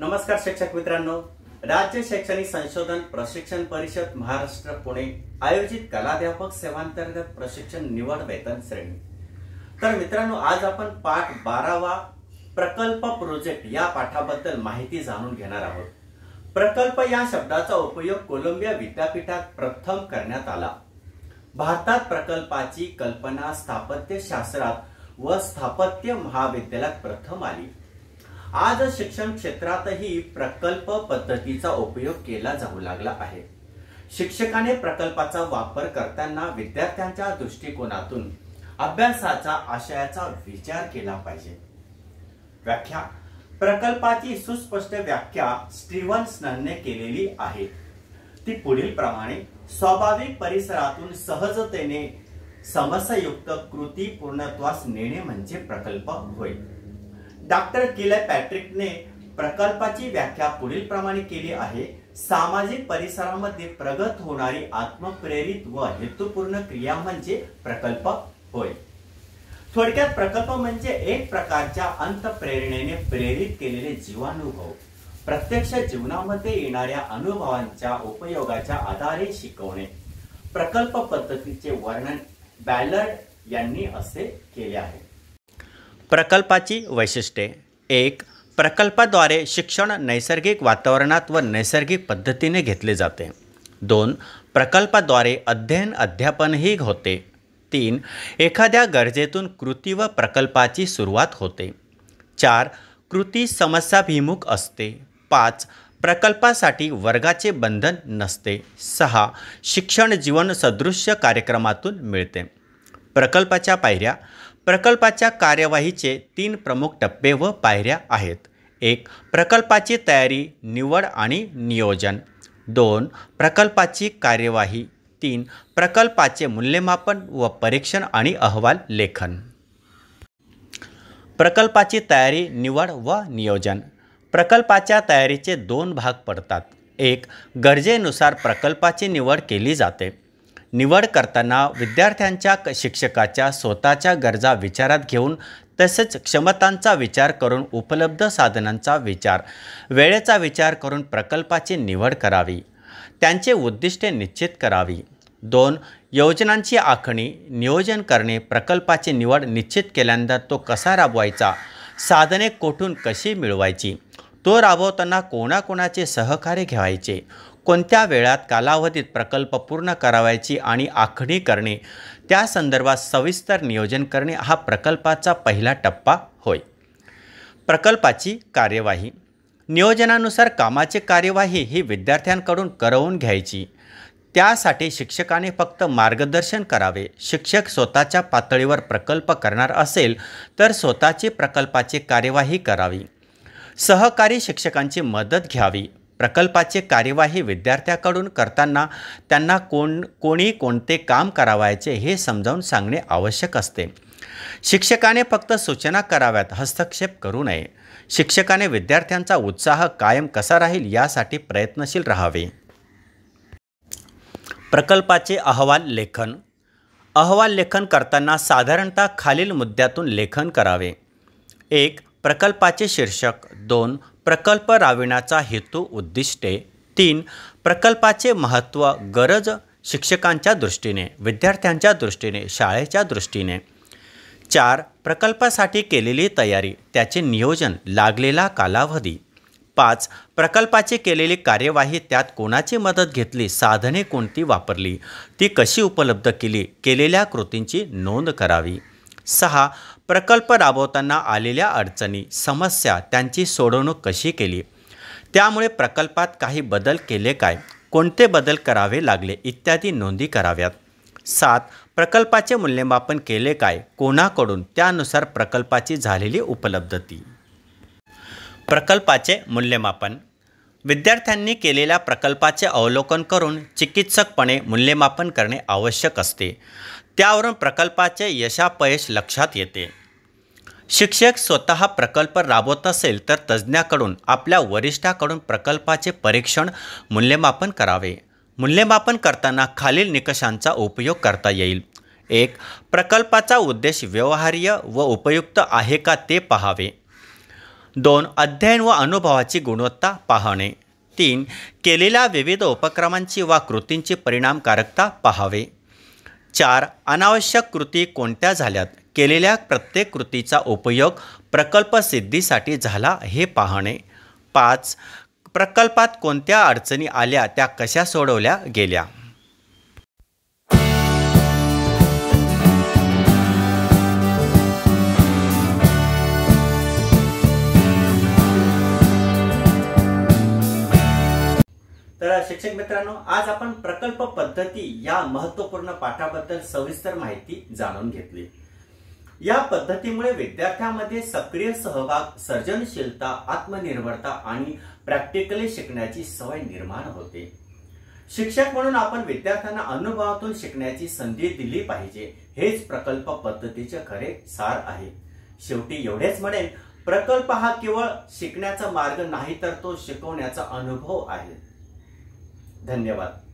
नमस्कार शिक्षक मित्रांनो, राज्य शैक्षणिक संशोधन प्रशिक्षण परिषद महाराष्ट्र पुणे आयोजित कलाध्यापक सेवांतर्गत प्रशिक्षण निवड वेतन श्रेणी। तर मित्रांनो, आज आपण पाठ 12वा प्रकल्प प्रोजेक्ट या पाठाबद्दल माहिती जाणून घेणार आहोत। प्रकल्प या शब्दाचा उपयोग कोलंबिया विद्यापीठात प्रथम करण्यात आला। भारतात प्रकल्पाची कल्पना स्थापत्यशास्त्रात व स्थापत्य महाविद्यालयात प्रथम आली। आज शिक्षण क्षेत्रातही प्रकल्प पद्धतीचा उपयोग केला जाऊ लागला आहे। शिक्षकाने प्रकल्पाचा वापर करताना विद्यार्थ्यांच्या दृष्टिकोनातून अभ्यासाचा आशयाचा विचार केला पाहिजे। व्याख्या। प्रकल्पाची सुस्पष्ट व्याख्या स्टीव्हन्सनने केलेली आहे। ती पुढील प्रमाणे: स्वाभाविक परिसरातून सहजतेने समस्यायुक्त कृती पूर्णत्वास नेणे म्हणजे प्रकल्प होय। डॉक्टर किलपॅट्रिकने प्रकल्पाची व्याख्या पुढील प्रमाणे केली आहे: सामाजिक परिसरामध्ये प्रगत होणारी आत्मप्रेरित व हेतुपूर्ण क्रिया म्हणजे प्रकल्प होय। थोडक्यात प्रकल्प म्हणजे एक प्रकारच्या अंतप्रेरणेने प्रेरित केलेले जीवानुभव प्रत्यक्ष जीवनामध्ये येणाऱ्या अनुभवांच्या उपयोगाच्या आधारे शिकवणे। प्रकल्प पद्धतीचे वर्णन बॅलर्ड यांनी असे केले आहे। प्रकल्पाची वैशिष्ट्ये: 1. प्रकल्पाद्वारे शिक्षण नैसर्गिक वातावरणात व नैसर्गिक पद्धतीने घेतले जाते। 2. प्रकल्पाद्वारे अध्ययन अध्यापनही होते। 3. एखाद्या गरजेतून कृती व प्रकल्पाची सुरुवात होते। 4. कृती समस्याभिमुख असते। 5. प्रकल्पासाठी वर्गाचे बंधन नसते। 6. शिक्षण जीवन सदृश्य कार्यक्रमातून मिळते। प्रकल्पाच्या पायऱ्या: प्रकल्पाच्या कार्यवाहीचे 3 प्रमुख टप्पे व पायऱ्या आहेत। 1. प्रकल्पाची तयारी, निवड आणि नियोजन। 2. प्रकल्पाची कार्यवाही। 3. प्रकल्पाचे मूल्यमापन व परीक्षण आणि अहवाल लेखन। प्रकल्पाची तयारी, निवड व नियोजन। प्रकल्पाच्या तयारीचे 2 भाग पडतात। 1. गरजेनुसार प्रकल्पाची निवड केली जाते। निवड करताना विद्यार्थ्यांच्या शिक्षकाच्या स्वतःच्या गरजा विचारात घेऊन तसेच क्षमतांचा विचार करून उपलब्ध साधनांचा विचार, वेळेचा विचार करून प्रकल्पाची निवड करावी। त्यांचे उद्दिष्टे निश्चित करावी। 2. योजनांची आखणी, नियोजन करणे। प्रकल्पाची निवड निश्चित केल्यानंतर तो कसा राबवायचा, साधने कोठून कशी मिळवायची, तो राबवताना कोणाकोणाचे सहकार्य घ्यायचे, कोणत्या वेळात कालावधीत प्रकल्प पूर्ण करावायची आणि आखणी करणे, त्या संदर्भात सविस्तर नियोजन करणे हा प्रकल्पाचा पहिला टप्पा होय। प्रकल्पाची कार्यवाही: नियोजनानुसार कामाची कार्यवाही ही विद्यार्थ्यांकडून करवून घ्यायची। त्यासाठी शिक्षकाने फक्त मार्गदर्शन करावे। शिक्षक स्वतःच्या पातळीवर प्रकल्प करणार असेल तर स्वतःची प्रकल्पाची कार्यवाही करावी। सहकारी शिक्षकांची मदत घ्यावी। प्रकल्पाची कार्यवाही विद्यार्थ्याकडून करताना त्यांना कोणी कोणते काम करावायचे हे समजावून सांगणे आवश्यक असते। शिक्षकाने फक्त सूचना कराव्यात, हस्तक्षेप करू नये। शिक्षकाने विद्यार्थ्यांचा उत्साह कायम कसा राहील यासाठी प्रयत्नशील राहावे। प्रकल्पाचे अहवाल लेखन: अहवाल लेखन करताना साधारणतः खालील मुद्द्यातून लेखन करावे: 1. प्रकल्पाचे शीर्षक. 2. प्रकल्प राबविण्याचा हेतू उद्दिष्टे. 3. प्रकल्पाचे महत्त्व, गरज शिक्षकांच्या दृष्टीने, विद्यार्थ्यांच्या दृष्टीने, शाळेच्या दृष्टीने. 4. प्रकल्पासाठी केलेली तयारी, त्याचे नियोजन, लागलेला कालावधी. 5. प्रकल्पाची केलेली कार्यवाही, त्यात कोणाची मदत घेतली, साधने कोणती वापरली, ती कशी उपलब्ध केली, केलेल्या कृतींची नोंद करावी. 6. प्रकल्प राबवताना आलेल्या अडचणी, समस्या, त्यांची सोडवणूक कशी केली, त्यामुळे प्रकल्पात काही बदल केले काय, कोणते बदल करावे लागले इत्यादी नोंदी कराव्यात. 7. प्रकल्पाचे मूल्यमापन केले काय, कोणाकडून, त्यानुसार प्रकल्पाची झालेली उपलब्धती. प्रकल्पाचे मूल्यमापन: विद्यार्थ्यांनी केलेल्या प्रकल्पाचे अवलोकन करून चिकित्सकपणे मूल्यमापन करणे आवश्यक असते। त्यावरून प्रकल्पाचे यशापयश लक्षात येते। शिक्षक स्वतः प्रकल्प राबवत असेल तर तज्ज्ञाकडून, आपल्या वरिष्ठाकडून प्रकल्पाचे परीक्षण, मूल्यमापन करावे। मूल्यमापन करताना खालील निकषांचा उपयोग करता येईल: 1. प्रकल्पाचा उद्देश व्यवहार्य व उपयुक्त आहे का ते पाहावे. 2. अध्ययन व अनुभवाची गुणवत्ता पाहणे. 3. केलेल्या विविध उपक्रमांची वा कृतींची परिणामकारकता पाहावे. 4. अनावश्यक कृती कोणत्या झाल्यात, केलेल्या प्रत्येक कृतीचा उपयोग प्रकल्प सिद्धीसाठी झाला हे पाहणे. 5. प्रकल्पात कोणत्या अडचणी आल्या, त्या कशा सोडवल्या गेल्या. तर शिक्षक मित्रांनो, आज आपण प्रकल्प पद्धती या महत्त्वपूर्ण पाठाबद्दल सविस्तर माहिती जाणून घेतली. या पद्धतीमुळे विद्यार्थ्यांमध्ये सक्रिय सहभाग, सर्जनशीलता, आत्मनिर्भरता आणि प्रॅक्टिकली शिकण्याची सवय निर्माण होते. शिक्षक म्हणून आपण विद्यार्थ्यांना अनुभवातून शिकण्याची संधी दिली पाहिजे, हेच प्रकल्प पद्धतीचे खरे सार आहे. शेवटी एवढेच म्हणेन, प्रकल्प हा केवळ शिकण्याचा मार्ग नाही, तर तो शिकवण्याचा अनुभव आहे. धन्यवाद.